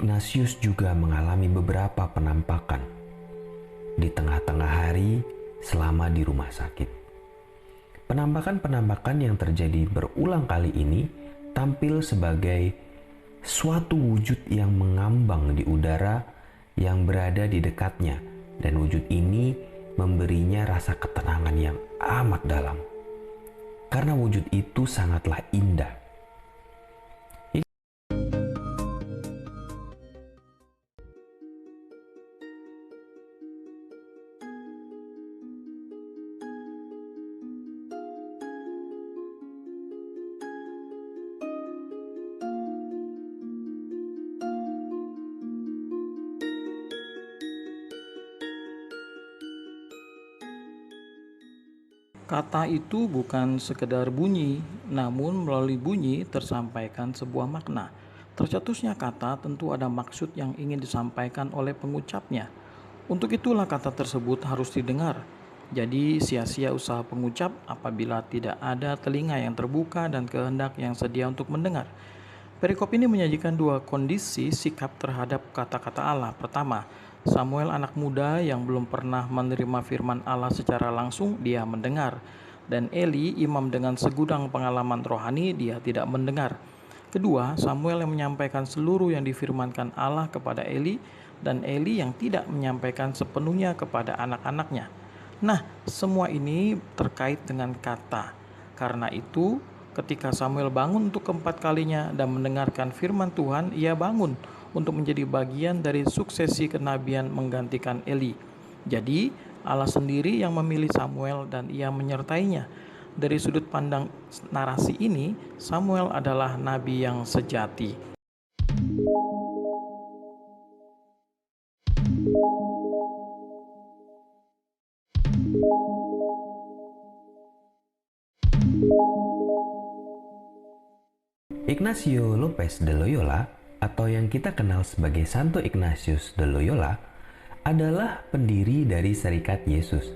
Ignatius juga mengalami beberapa penampakan di tengah-tengah hari selama di rumah sakit. Penampakan-penampakan yang terjadi berulang kali ini tampil sebagai suatu wujud yang mengambang di udara yang berada di dekatnya, dan wujud ini memberinya rasa ketenangan yang amat dalam. Karena wujud itu sangatlah indah. Kata itu bukan sekedar bunyi, namun melalui bunyi tersampaikan sebuah makna. Tercetusnya kata tentu ada maksud yang ingin disampaikan oleh pengucapnya. Untuk itulah kata tersebut harus didengar. Jadi sia-sia usaha pengucap apabila tidak ada telinga yang terbuka dan kehendak yang sedia untuk mendengar. Perikop ini menyajikan dua kondisi sikap terhadap kata-kata Allah. Pertama, Samuel anak muda yang belum pernah menerima firman Allah secara langsung, dia mendengar. Dan Eli, imam dengan segudang pengalaman rohani, dia tidak mendengar. Kedua, Samuel yang menyampaikan seluruh yang difirmankan Allah kepada Eli, dan Eli yang tidak menyampaikan sepenuhnya kepada anak-anaknya. Nah, semua ini terkait dengan kata. Karena itu, ketika Samuel bangun untuk keempat kalinya dan mendengarkan firman Tuhan, ia bangun untuk menjadi bagian dari suksesi kenabian menggantikan Eli. Jadi, Allah sendiri yang memilih Samuel dan ia menyertainya. Dari sudut pandang narasi ini, Samuel adalah nabi yang sejati. Ignacio Lopez de Loyola, atau yang kita kenal sebagai Santo Ignatius de Loyola, adalah pendiri dari Serikat Yesus.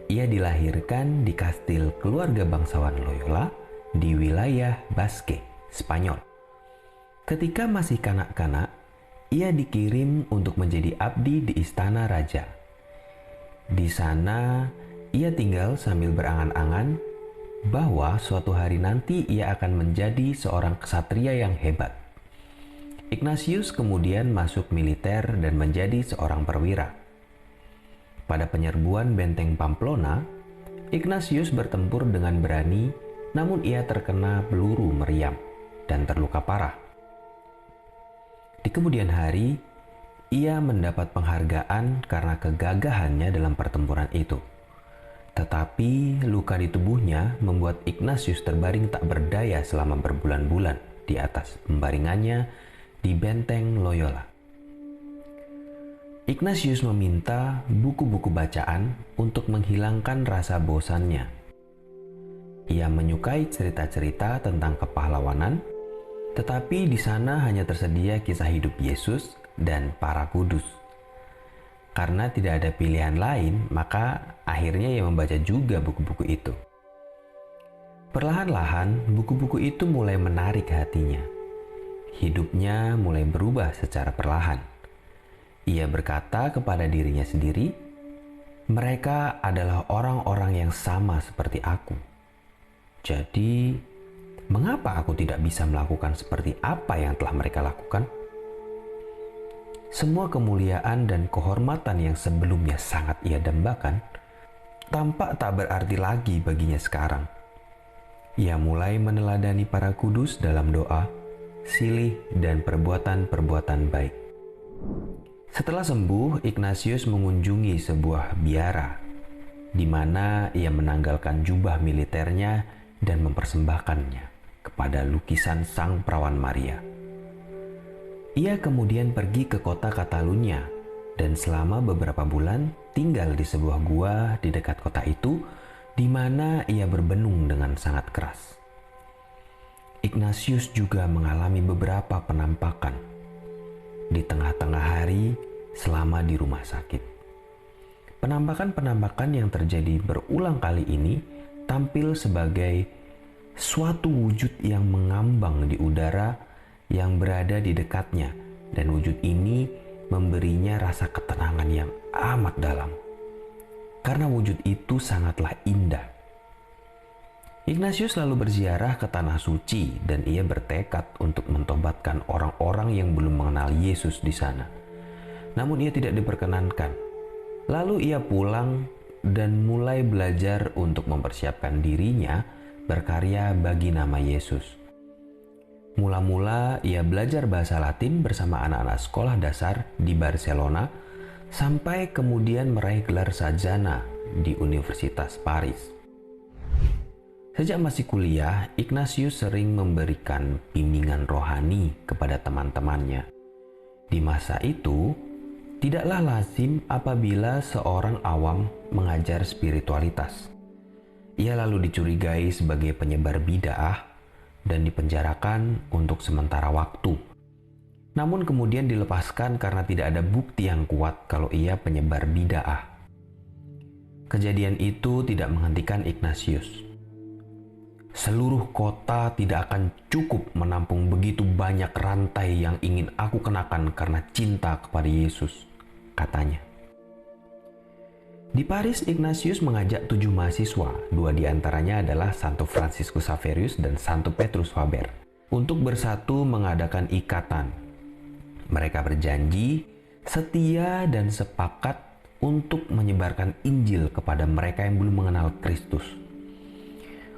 Ia dilahirkan di kastil keluarga bangsawan Loyola di wilayah Basque, Spanyol. Ketika masih kanak-kanak, ia dikirim untuk menjadi abdi di istana raja. Di sana, ia tinggal sambil berangan-angan bahwa suatu hari nanti ia akan menjadi seorang ksatria yang hebat. Ignatius kemudian masuk militer dan menjadi seorang perwira. Pada penyerbuan benteng Pamplona, Ignatius bertempur dengan berani, namun ia terkena peluru meriam dan terluka parah. Di kemudian hari, ia mendapat penghargaan karena kegagahannya dalam pertempuran itu. Tetapi luka di tubuhnya membuat Ignatius terbaring tak berdaya selama berbulan-bulan di atas pembaringannya di benteng Loyola. Ignatius meminta buku-buku bacaan untuk menghilangkan rasa bosannya. Ia menyukai cerita-cerita tentang kepahlawanan, tetapi di sana hanya tersedia kisah hidup Yesus dan para kudus. Karena tidak ada pilihan lain, maka akhirnya ia membaca juga buku-buku itu. Perlahan-lahan, buku-buku itu mulai menarik hatinya. Hidupnya mulai berubah secara perlahan. Ia berkata kepada dirinya sendiri, "Mereka adalah orang-orang yang sama seperti aku. Jadi, mengapa aku tidak bisa melakukan seperti apa yang telah mereka lakukan?" Semua kemuliaan dan kehormatan yang sebelumnya sangat ia dambakan, tampak tak berarti lagi baginya sekarang. Ia mulai meneladani para kudus dalam doa, silih, dan perbuatan-perbuatan baik. Setelah sembuh, Ignatius mengunjungi sebuah biara, di mana ia menanggalkan jubah militernya dan mempersembahkannya kepada lukisan Sang Perawan Maria. Ia kemudian pergi ke kota Catalunya dan selama beberapa bulan tinggal di sebuah gua di dekat kota itu, di mana ia berbenung dengan sangat keras. Ignatius juga mengalami beberapa penampakan di tengah-tengah hari selama di rumah sakit. Penampakan-penampakan yang terjadi berulang kali ini tampil sebagai suatu wujud yang mengambang di udara yang berada di dekatnya, dan wujud ini memberinya rasa ketenangan yang amat dalam. Karena wujud itu sangatlah indah. Ignatius lalu berziarah ke Tanah Suci dan ia bertekad untuk mentobatkan orang-orang yang belum mengenal Yesus di sana. Namun ia tidak diperkenankan. Lalu ia pulang dan mulai belajar untuk mempersiapkan dirinya berkarya bagi nama Yesus. Mula-mula ia belajar bahasa Latin bersama anak-anak sekolah dasar di Barcelona sampai kemudian meraih gelar sarjana di Universitas Paris. Sejak masih kuliah, Ignatius sering memberikan bimbingan rohani kepada teman-temannya. Di masa itu, tidaklah lazim apabila seorang awam mengajar spiritualitas. Ia lalu dicurigai sebagai penyebar bid'ah dan dipenjarakan untuk sementara waktu. Namun kemudian dilepaskan karena tidak ada bukti yang kuat kalau ia penyebar bid'ah. Kejadian itu tidak menghentikan Ignatius. Seluruh kota tidak akan cukup menampung begitu banyak rantai yang ingin aku kenakan karena cinta kepada Yesus, katanya. Di Paris, Ignatius mengajak 7 mahasiswa, 2 diantaranya adalah Santo Franciscus Xaverius dan Santo Petrus Faber, untuk bersatu mengadakan ikatan. Mereka berjanji setia dan sepakat untuk menyebarkan Injil kepada mereka yang belum mengenal Kristus.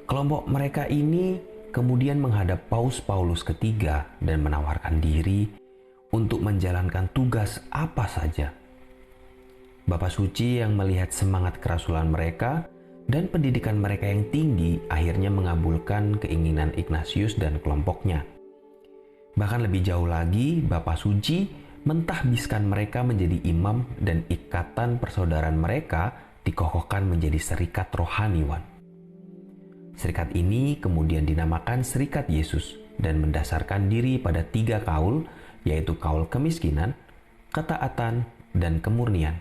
Kelompok mereka ini kemudian menghadap Paus Paulus III dan menawarkan diri untuk menjalankan tugas apa saja. Bapak Suci yang melihat semangat kerasulan mereka dan pendidikan mereka yang tinggi akhirnya mengabulkan keinginan Ignatius dan kelompoknya. Bahkan lebih jauh lagi, Bapak Suci mentahbiskan mereka menjadi imam dan ikatan persaudaraan mereka dikokohkan menjadi serikat rohaniwan. Serikat ini kemudian dinamakan Serikat Yesus dan mendasarkan diri pada 3 kaul, yaitu kaul kemiskinan, ketaatan, dan kemurnian.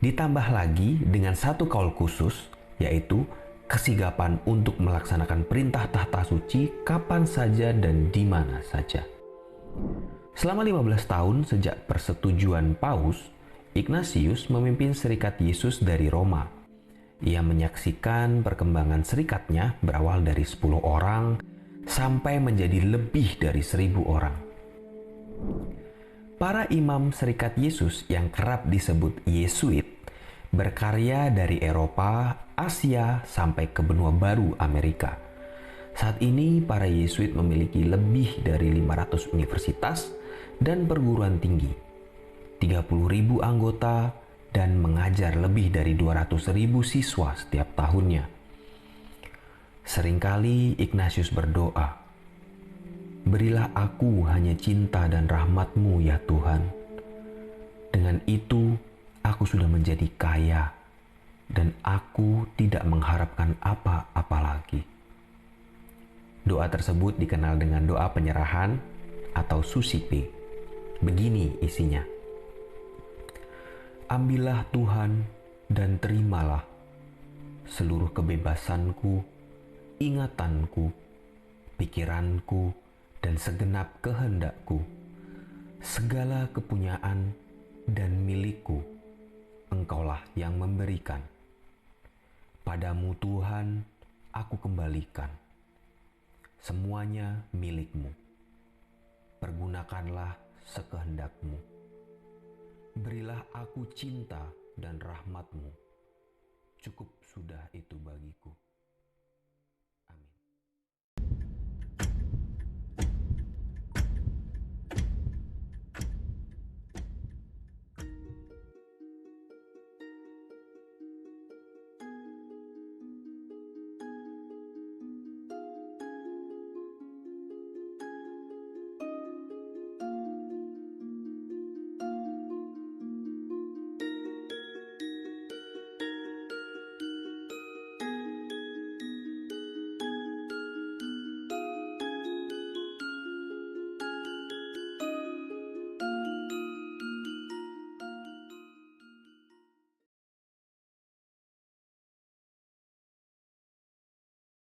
Ditambah lagi dengan 1 kaul khusus, yaitu kesigapan untuk melaksanakan perintah tahta suci kapan saja dan di mana saja. Selama 15 tahun sejak persetujuan Paus, Ignatius memimpin Serikat Yesus dari Roma. Ia menyaksikan perkembangan serikatnya berawal dari 10 orang sampai menjadi lebih dari 1.000 orang. Para imam Serikat Yesus yang kerap disebut Yesuit berkarya dari Eropa, Asia, sampai ke benua baru Amerika. Saat ini para Yesuit memiliki lebih dari 500 universitas dan perguruan tinggi, 30.000 anggota, dan mengajar lebih dari 200.000 siswa setiap tahunnya. Seringkali Ignatius berdoa, "Berilah aku hanya cinta dan rahmat-Mu ya Tuhan. Dengan itu aku sudah menjadi kaya dan aku tidak mengharapkan apa-apa lagi." Doa tersebut dikenal dengan doa penyerahan atau susipe. Begini isinya. Ambillah Tuhan dan terimalah seluruh kebebasanku, ingatanku, pikiranku, dan segenap kehendakku, segala kepunyaan dan milikku. Engkaulah yang memberikan. Padamu Tuhan, aku kembalikan. Semuanya milik-Mu. Pergunakanlah sekehendak-Mu. Berilah aku cinta dan rahmat-Mu. Cukup sudah itu bagiku.